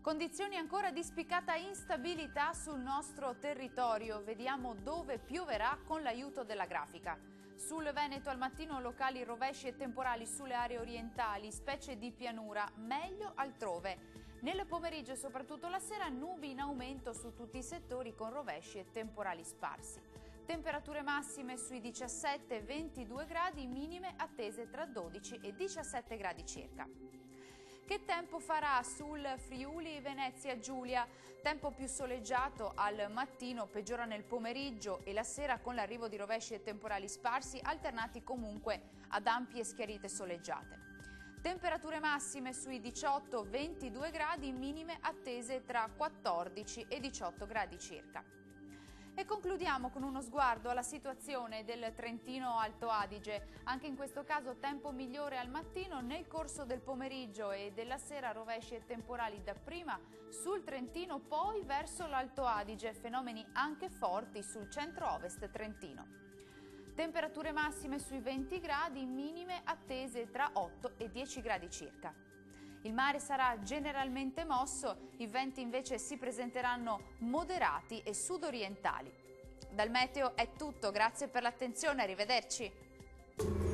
Condizioni ancora di spiccata instabilità sul nostro territorio. Vediamo dove pioverà con l'aiuto della grafica. Sul Veneto al mattino locali rovesci e temporali sulle aree orientali, specie di pianura, meglio altrove. Nel pomeriggio e soprattutto la sera nubi in aumento su tutti i settori con rovesci e temporali sparsi. Temperature massime sui 17-22 gradi, minime attese tra 12 e 17 gradi circa. Che tempo farà sul Friuli Venezia Giulia? Tempo più soleggiato al mattino, peggiora nel pomeriggio e la sera con l'arrivo di rovesci e temporali sparsi alternati comunque ad ampie schiarite soleggiate. Temperature massime sui 18-22 gradi, minime attese tra 14 e 18 gradi circa. E concludiamo con uno sguardo alla situazione del Trentino Alto Adige. Anche in questo caso tempo migliore al mattino, nel corso del pomeriggio e della sera rovesci e temporali dapprima sul Trentino, poi verso l'Alto Adige, fenomeni anche forti sul centro-ovest trentino. Temperature massime sui 20 gradi, minime attese tra 8 e 10 gradi circa. Il mare sarà generalmente mosso, i venti invece si presenteranno moderati e sudorientali. Dal meteo è tutto, grazie per l'attenzione, arrivederci.